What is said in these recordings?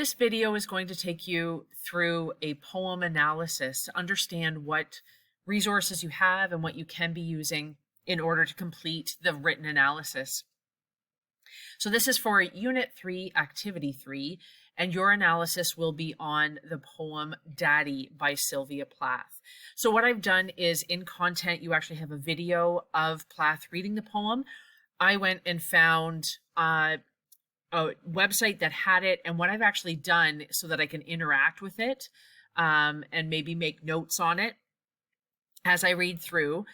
This video is going to take you through a poem analysis to understand what resources you have and what you can be using in order to complete the written analysis. So this is for Unit 3, Activity 3, and your analysis will be on the poem Daddy by Sylvia Plath. So what I've done is in content, you actually have a video of Plath reading the poem. I went and found a website that had it, and what I've actually done so that I can interact with it and maybe make notes on it as I read through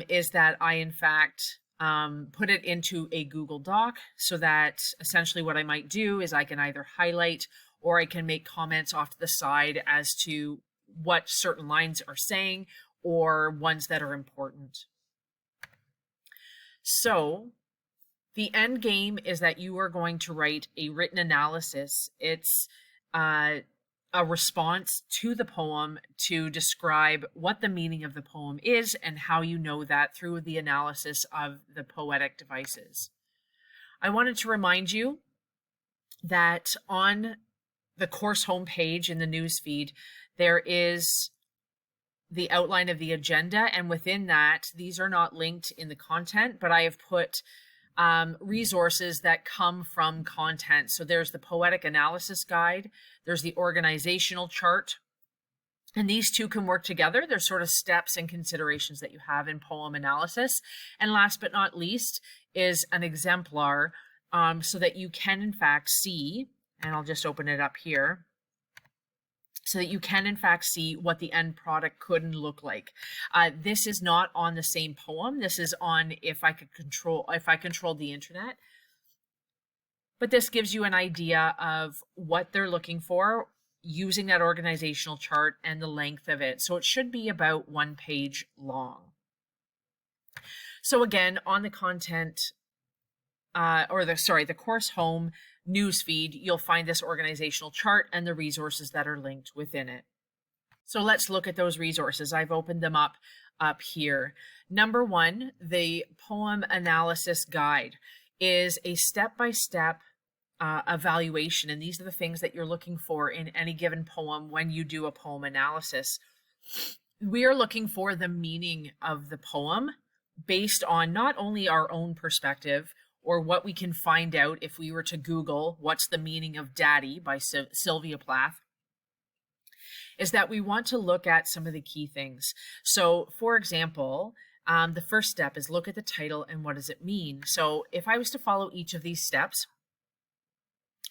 is that I in fact put it into a Google Doc, so that essentially what I might do is I can either highlight or I can make comments off to the side as to what certain lines are saying or ones that are important. So the end game is that you are going to write a written analysis. It's a response to the poem to describe what the meaning of the poem is and how you know that through the analysis of the poetic devices. I wanted to remind you that on the course homepage in the newsfeed, there is the outline of the agenda, and within that, these are not linked in the content, but I have put resources that come from content. So there's the poetic analysis guide, there's the organizational chart, and these two can work together. They're sort of steps and considerations that you have in poem analysis. And last but not least is an exemplar so that you can in fact see, and I'll just open it up here, so that you can in fact see what the end product could look like. This is not on the same poem. This is on if I controlled the internet. But this gives you an idea of what they're looking for using that organizational chart and the length of it. So it should be about 1 page long. So again, on the content, the course home newsfeed, you'll find this organizational chart and the resources that are linked within it. So let's look at those resources. I've opened them up here. Number 1, the poem analysis guide is a step-by-step evaluation, and these are the things that you're looking for in any given poem when you do a poem analysis. We are looking for the meaning of the poem based on not only our own perspective or what we can find out if we were to Google what's the meaning of Daddy by Sylvia Plath, is that we want to look at some of the key things. So for example, the first step is look at the title and what does it mean. So if I was to follow each of these steps,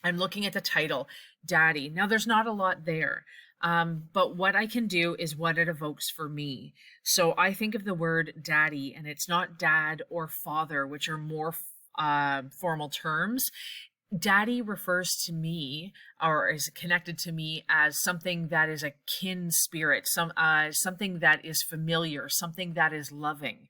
I'm looking at the title, Daddy. Now there's not a lot there, but what I can do is what it evokes for me. So I think of the word daddy, and it's not dad or father, which are more formal terms. Daddy refers to me, or is connected to me, as something that is a kin spirit, something that is familiar, something that is loving.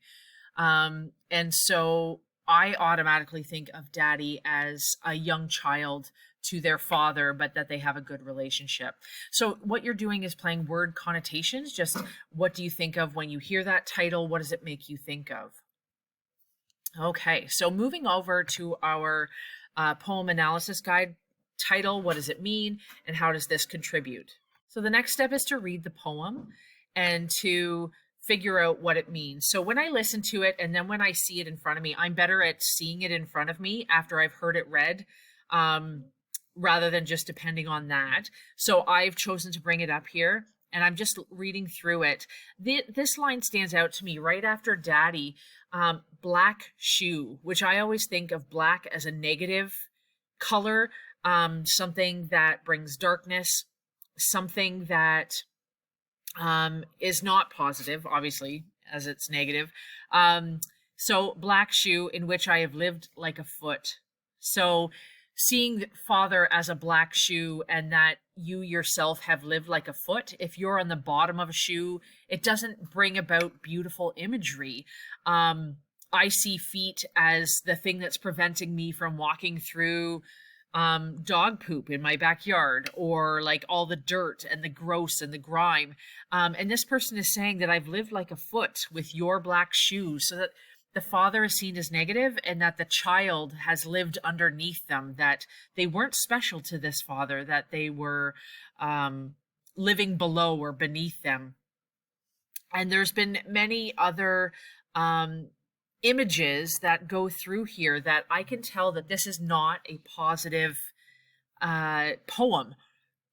And so I automatically think of daddy as a young child to their father, but that they have a good relationship. So what you're doing is playing word connotations. Just what do you think of when you hear that title? What does it make you think of? Okay, so moving over to our poem analysis guide, title, what does it mean, and how does this contribute? So the next step is to read the poem and to figure out what it means. So when I listen to it and then when I see it in front of me, I'm better at seeing it in front of me after I've heard it read, rather than just depending on that. So I've chosen to bring it up here, and I'm just reading through it. This line stands out to me right after daddy. Black shoe, which I always think of black as a negative color, something that brings darkness, something that is not positive, obviously, as it's negative. So black shoe in which I have lived like a foot. So seeing father as a black shoe and that you yourself have lived like a foot, if you're on the bottom of a shoe, it doesn't bring about beautiful imagery. I see feet as the thing that's preventing me from walking through dog poop in my backyard, or like all the dirt and the gross and the grime. And this person is saying that I've lived like a foot with your black shoes, so that the father is seen as negative and that the child has lived underneath them, that they weren't special to this father, that they were living below or beneath them. And there's been many other images that go through here that I can tell that this is not a positive poem,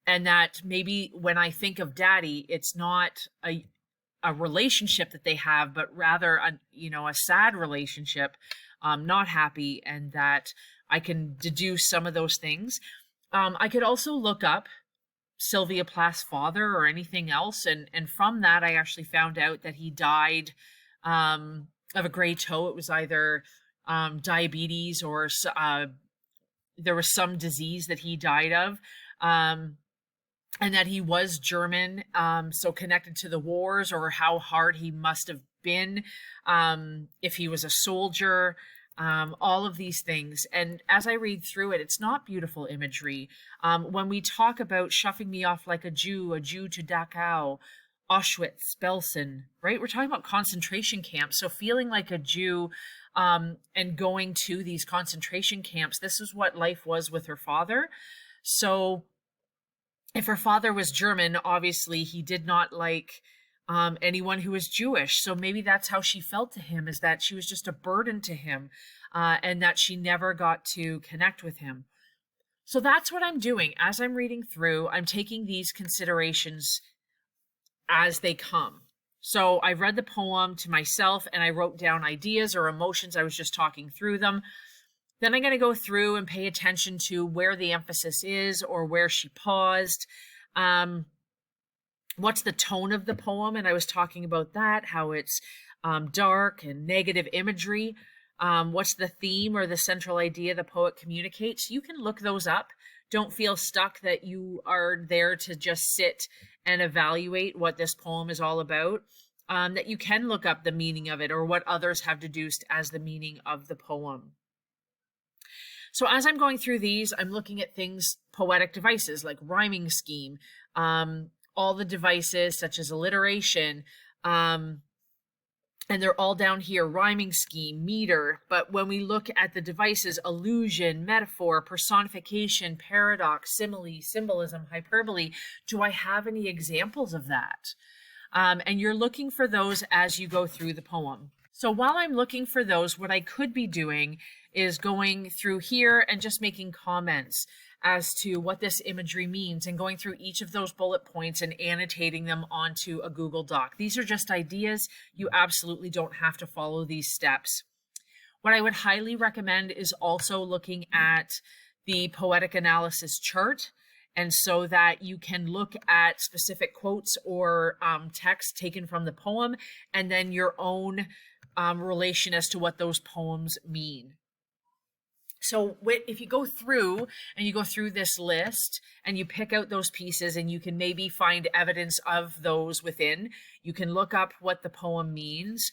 and that maybe when I think of daddy, it's not a relationship that they have, but rather a sad relationship, not happy, and that I can deduce some of those things. I could also look up Sylvia Plath's father or anything else, and from that I actually found out that he died of a gray toe. It was either diabetes or there was some disease that he died of. And that he was German, so connected to the wars, or how hard he must have been if he was a soldier, all of these things. And as I read through it, it's not beautiful imagery. When we talk about shoving me off like a Jew to Dachau, Auschwitz, Belsen, right? We're talking about concentration camps. So feeling like a Jew and going to these concentration camps, this is what life was with her father. So if her father was German, obviously he did not like anyone who was Jewish. So maybe that's how she felt to him, is that she was just a burden to him, and that she never got to connect with him. So that's what I'm doing. As I'm reading through, I'm taking these considerations as they come. So I read the poem to myself and I wrote down ideas or emotions. I was just talking through them. Then I'm going to go through and pay attention to where the emphasis is or where she paused. What's the tone of the poem? And I was talking about that, how it's dark and negative imagery. What's the theme or the central idea the poet communicates? You can look those up. Don't feel stuck that you are there to just sit and evaluate what this poem is all about. That you can look up the meaning of it or what others have deduced as the meaning of the poem. So as I'm going through these, I'm looking at things, poetic devices like rhyming scheme, all the devices such as alliteration, and they're all down here, rhyming scheme, meter. But when we look at the devices, allusion, metaphor, personification, paradox, simile, symbolism, hyperbole, do I have any examples of that? And you're looking for those as you go through the poem. So while I'm looking for those, what I could be doing is going through here and just making comments as to what this imagery means and going through each of those bullet points and annotating them onto a Google Doc. These are just ideas. You absolutely don't have to follow these steps. What I would highly recommend is also looking at the poetic analysis chart, and so that you can look at specific quotes or text taken from the poem and then your own relation as to what those poems mean. So if you go through and you go through this list and you pick out those pieces and you can maybe find evidence of those within, you can look up what the poem means.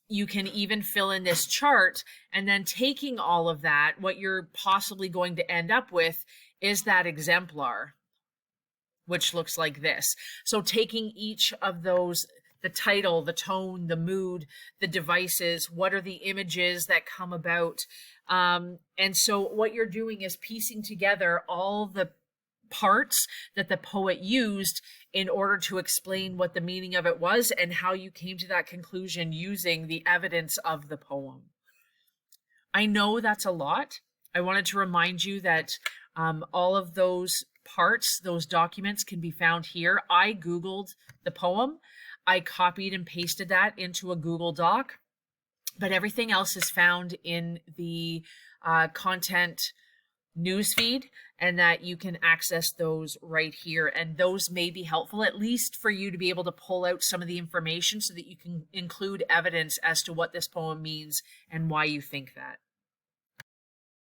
You can even fill in this chart, and then taking all of that, what you're possibly going to end up with is that exemplar, which looks like this. So taking each of those, the title, the tone, the mood, the devices, what are the images that come about? And so what you're doing is piecing together all the parts that the poet used in order to explain what the meaning of it was and how you came to that conclusion using the evidence of the poem. I know that's a lot. I wanted to remind you that all of those parts, those documents can be found here. I Googled the poem. I copied and pasted that into a Google Doc, but everything else is found in the content newsfeed, and that you can access those right here. And those may be helpful, at least for you to be able to pull out some of the information so that you can include evidence as to what this poem means and why you think that.